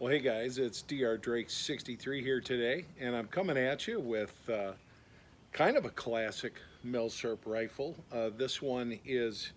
Well, hey guys, it's Dr. Drake 63 here today, and I'm coming at you with kind of a classic milsurp rifle. This one is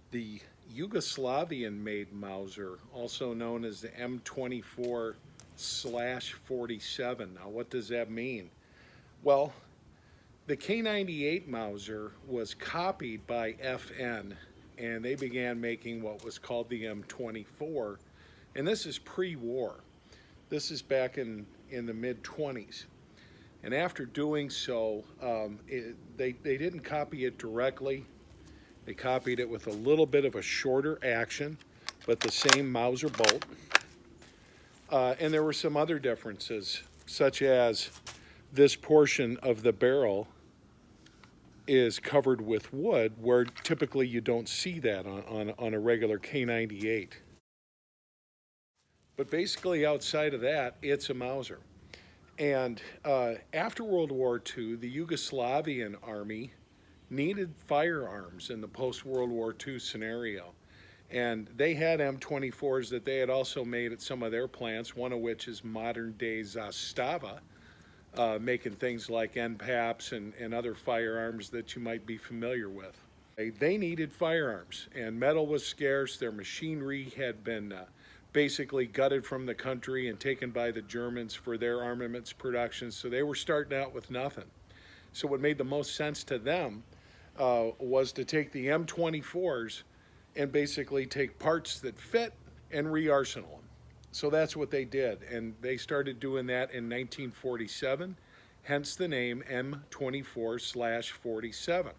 the Yugoslavian made Mauser, also known as the M24/47. Now, what does that mean? Well, the K98 Mauser was copied by FN, and they began making what was called the M24, and this is pre-war. This is back in the mid-20s. And after doing so, they didn't copy it directly. They copied it with a little bit of a shorter action, but the same Mauser bolt. And there were some other differences, such as this portion of the barrel is covered with wood, where typically you don't see that on a regular K98. But basically outside of that, it's a Mauser. And after World War II, the Yugoslavian army needed firearms in the post-World War II scenario. And they had M24s that they had also made at some of their plants, one of which is modern-day Zastava, making things like NPAPs and other firearms that you might be familiar with. They needed firearms, and metal was scarce. Their machinery had been basically gutted from the country and taken by the Germans for their armaments production, so they were starting out with nothing. So what made the most sense to them was to take the M24s and basically take parts that fit and re-arsenal them. So that's what they did, and they started doing that in 1947, hence the name M24/47.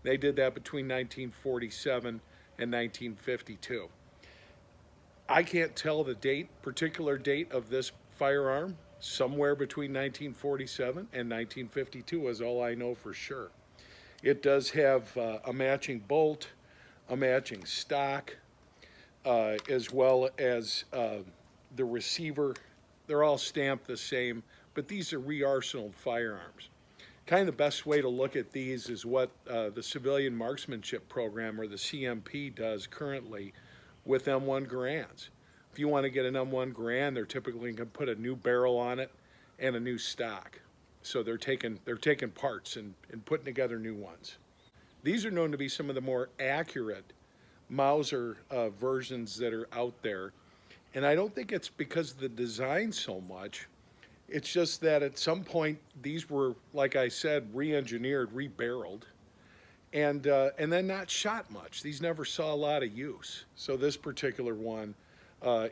They did that between 1947 and 1952. I can't tell the particular date of this firearm. Somewhere between 1947 and 1952 is all I know for sure. It does have a matching bolt, a matching stock, as well as the receiver. They're all stamped the same, but these are re-arsenaled firearms. Kind of the best way to look at these is what the Civilian Marksmanship Program, or the CMP, does currently with M1 Garands. If you want to get an M1 Garand, they're typically going to put a new barrel on it and a new stock. So they're taking parts and putting together new ones. These are known to be some of the more accurate Mauser versions that are out there. And I don't think it's because of the design so much. It's just that at some point these were, like I said, re-engineered, re-barreled, and then not shot much. These never saw a lot of use. So this particular one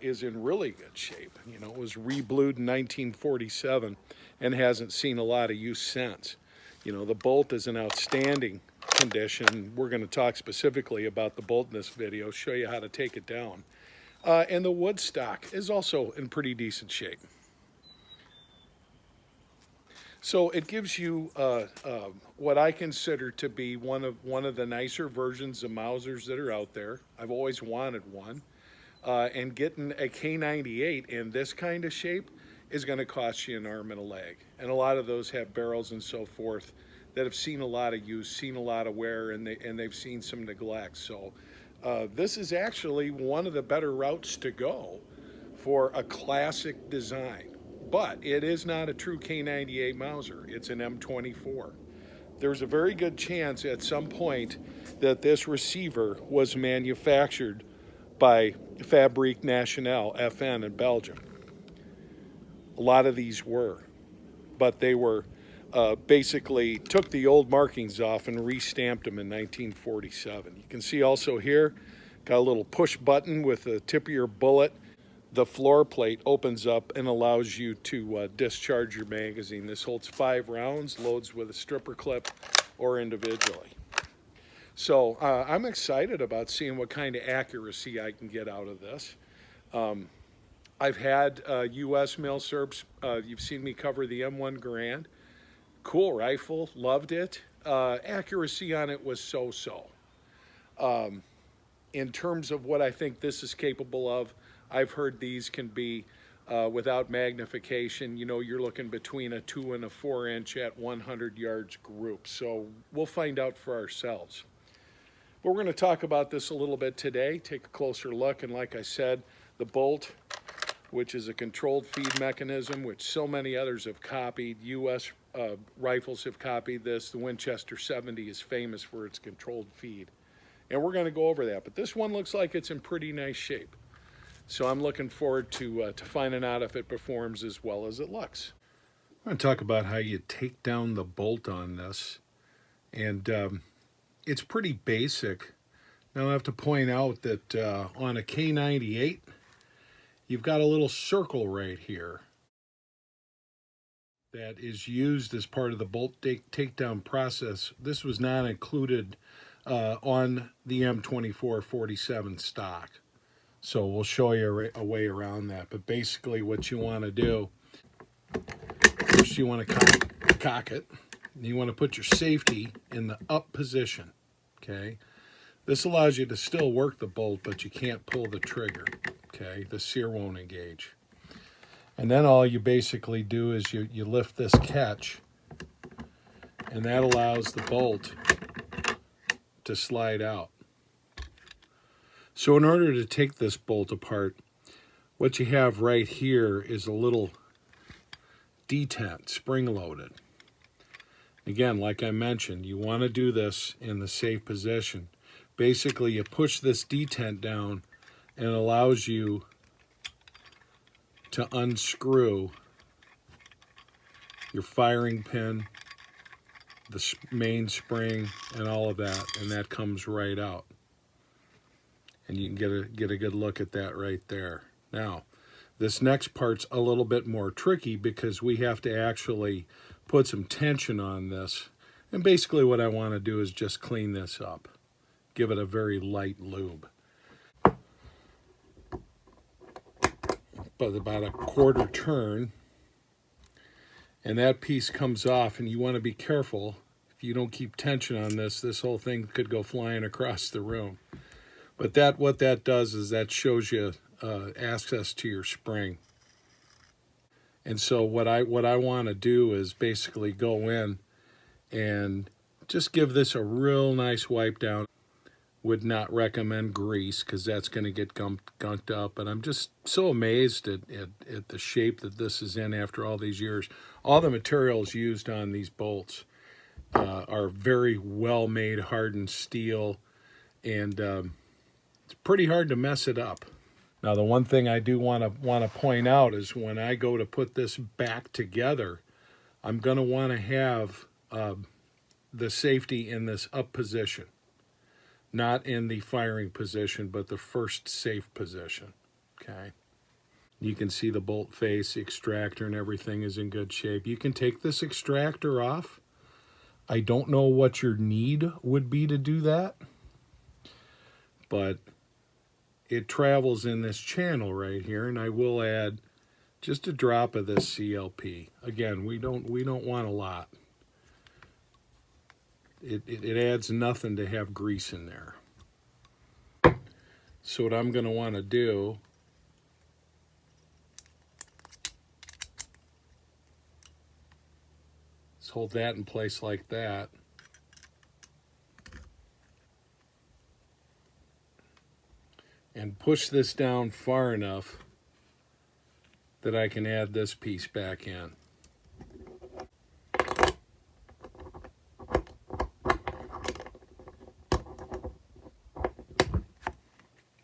is in really good shape. You know, it was re-blued in 1947 and hasn't seen a lot of use since. You know, the bolt is in outstanding condition. We're going to talk specifically about the bolt in this video, show you how to take it down. And the wood stock is also in pretty decent shape. So it gives you what I consider to be one of the nicer versions of Mausers that are out there. I've always wanted one, and getting a K98 in this kind of shape is going to cost you an arm and a leg. And a lot of those have barrels and so forth that have seen a lot of use, seen a lot of wear, and they've seen some neglect. So this is actually one of the better routes to go for a classic design. But it is not a true K98 Mauser. It's an M24. There's a very good chance at some point that this receiver was manufactured by Fabrique Nationale, FN, in Belgium. A lot of these were, but they were basically took the old markings off and re-stamped them in 1947. You can see also here, got a little push button with the tip of your bullet. The floor plate opens up and allows you to discharge your magazine. This holds 5 rounds, loads with a stripper clip or individually. So I'm excited about seeing what kind of accuracy I can get out of this. I've had US milsurps. You've seen me cover the M1 Garand. Cool rifle, loved it. Accuracy on it was so-so. In terms of what I think this is capable of, I've heard these can be, without magnification, you know, you're looking between a 2 and a 4 inch at 100 yards group. So we'll find out for ourselves. But we're going to talk about this a little bit today, take a closer look, and like I said, the bolt which is a controlled feed mechanism, which so many others have copied. U.S. Rifles have copied this. The Winchester 70 is famous for its controlled feed. And we're going to go over that. But this one looks like it's in pretty nice shape. So I'm looking forward to finding out if it performs as well as it looks. I'm going to talk about how you take down the bolt on this. And it's pretty basic. Now I have to point out that on a K98, you've got a little circle right here that is used as part of the bolt takedown process. This was not included on the M24 47 stock. So we'll show you a way around that. But basically what you want to do, first you want to cock it. And you want to put your safety in the up position, okay? This allows you to still work the bolt, but you can't pull the trigger, okay? The sear won't engage. And then all you basically do is you lift this catch, and that allows the bolt to slide out. So in order to take this bolt apart, what you have right here is a little detent, spring-loaded. Again, like I mentioned, you want to do this in the safe position. Basically, you push this detent down and it allows you to unscrew your firing pin, the main spring, and all of that, and that comes right out. And you can get a good look at that right there. Now, this next part's a little bit more tricky because we have to actually put some tension on this. And basically what I want to do is just clean this up. Give it a very light lube. But about a quarter turn, and that piece comes off, and you want to be careful. If you don't keep tension on this, this whole thing could go flying across the room. But what that does is that shows you access to your spring. And so what I want to do is basically go in and just give this a real nice wipe down. Would not recommend grease because that's going to get gunked up. But I'm just so amazed at the shape that this is in after all these years. All the materials used on these bolts are very well made, hardened steel, and it's pretty hard to mess it up. Now, the one thing I do want to point out is when I go to put this back together, I'm going to want to have the safety in this up position, not in the firing position, but the first safe position, okay? You can see the bolt face, the extractor, and everything is in good shape. You can take this extractor off. I don't know what your need would be to do that, but it travels in this channel right here, and I will add just a drop of this CLP. Again, we don't want a lot. It adds nothing to have grease in there. So what I'm going to want to do is hold that in place like that. And push this down far enough that I can add this piece back in.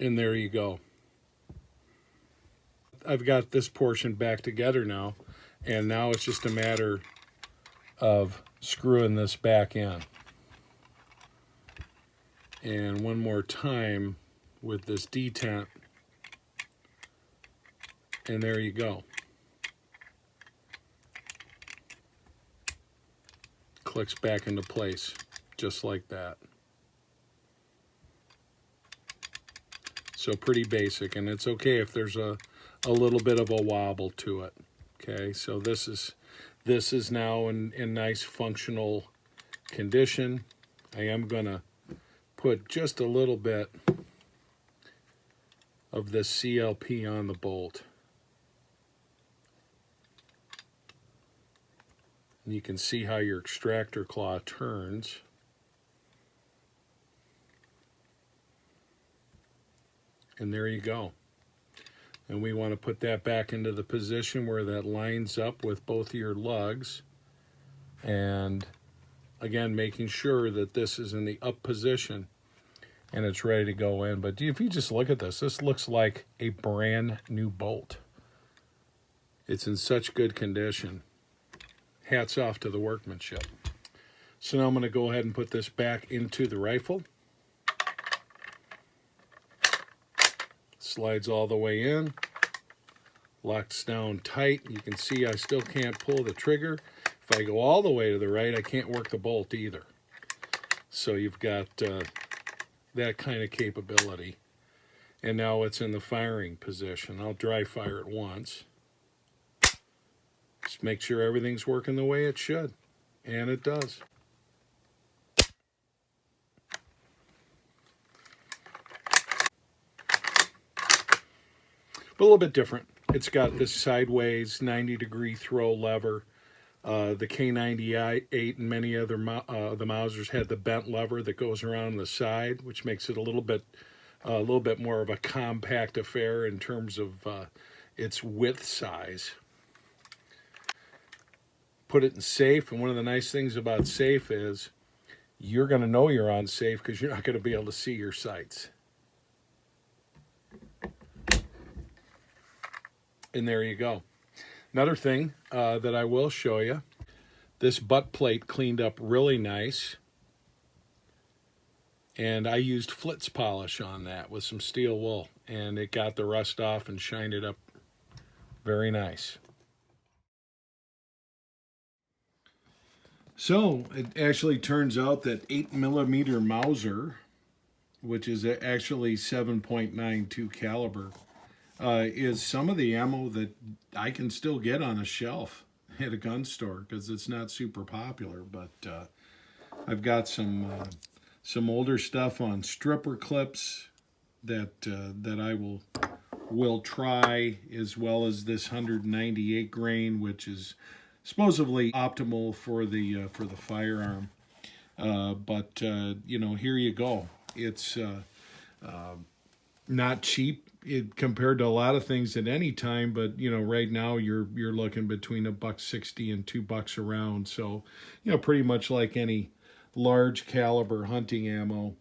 And there you go. I've got this portion back together now, and now it's just a matter of screwing this back in. And one more time with this detent, and there you go. Clicks back into place, just like that. So pretty basic, and it's okay if there's a little bit of a wobble to it. Okay, so this is now in nice functional condition. I am gonna put just a little bit of this CLP on the bolt. And you can see how your extractor claw turns. And there you go. And we want to put that back into the position where that lines up with both of your lugs. And again, making sure that this is in the up position and it's ready to go in. But if you just look at this, this looks like a brand new bolt. It's in such good condition. Hats off to the workmanship. So now I'm going to go ahead and put this back into the rifle. Slides all the way in. Locks down tight. You can see I still can't pull the trigger. If I go all the way to the right, I can't work the bolt either. So you've got that kind of capability. And now it's in the firing position. I'll dry fire it once. Just make sure everything's working the way it should. And it does. But a little bit different. It's got this sideways 90-degree throw lever. The K98 and many other the Mausers had the bent lever that goes around the side, which makes it a little bit more of a compact affair in terms of its width size. Put it in safe, and one of the nice things about safe is you're going to know you're on safe because you're not going to be able to see your sights. And there you go. Another thing that I will show you, this butt plate cleaned up really nice. And I used Flitz polish on that with some steel wool. And it got the rust off and shined it up very nice. So it actually turns out that 8mm Mauser, which is actually 7.92 caliber, is some of the ammo that I can still get on a shelf at a gun store because it's not super popular. But I've got some older stuff on stripper clips that I will try, as well as this 198 grain, which is supposedly optimal for the firearm. But you know, here you go. It's not cheap compared to a lot of things at any time, but you know, right now you're looking between $1.60 and $2 a round. So, you know, pretty much like any large caliber hunting ammo,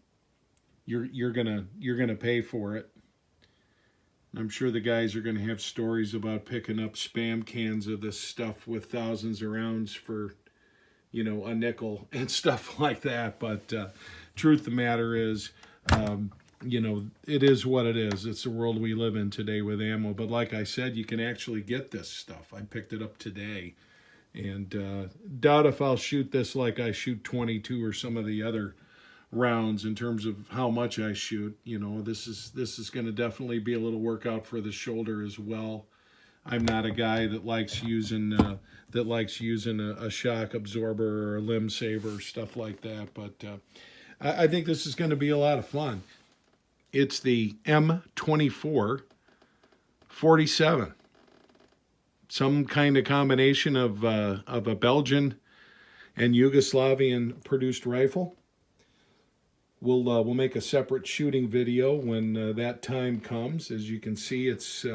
you're gonna pay for it. I'm sure the guys are gonna have stories about picking up spam cans of this stuff with thousands of rounds for, you know, a nickel and stuff like that. But truth of the matter is, you know, it is what it is. It's the world we live in today with ammo. But like I said, you can actually get this stuff. I picked it up today, and doubt if I'll shoot this like I shoot 22 or some of the other rounds in terms of how much I shoot. You know, this is going to definitely be a little workout for the shoulder as well. I'm not a guy that likes using a shock absorber or a limb saver, stuff like that. But I think this is going to be a lot of fun. It's the M24 47. Some kind of combination of a Belgian and Yugoslavian produced rifle. We'll make a separate shooting video when that time comes. As you can see, it's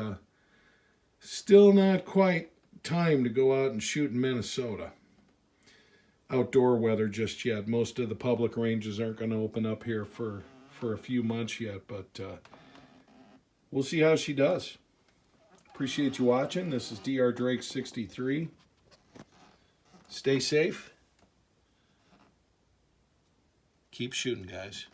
still not quite time to go out and shoot in Minnesota. Outdoor weather just yet. Most of the public ranges aren't going to open up here for a few months yet, but we'll see how she does. Appreciate you watching. This is Dr. Drake 63. Stay safe. Keep shooting, guys.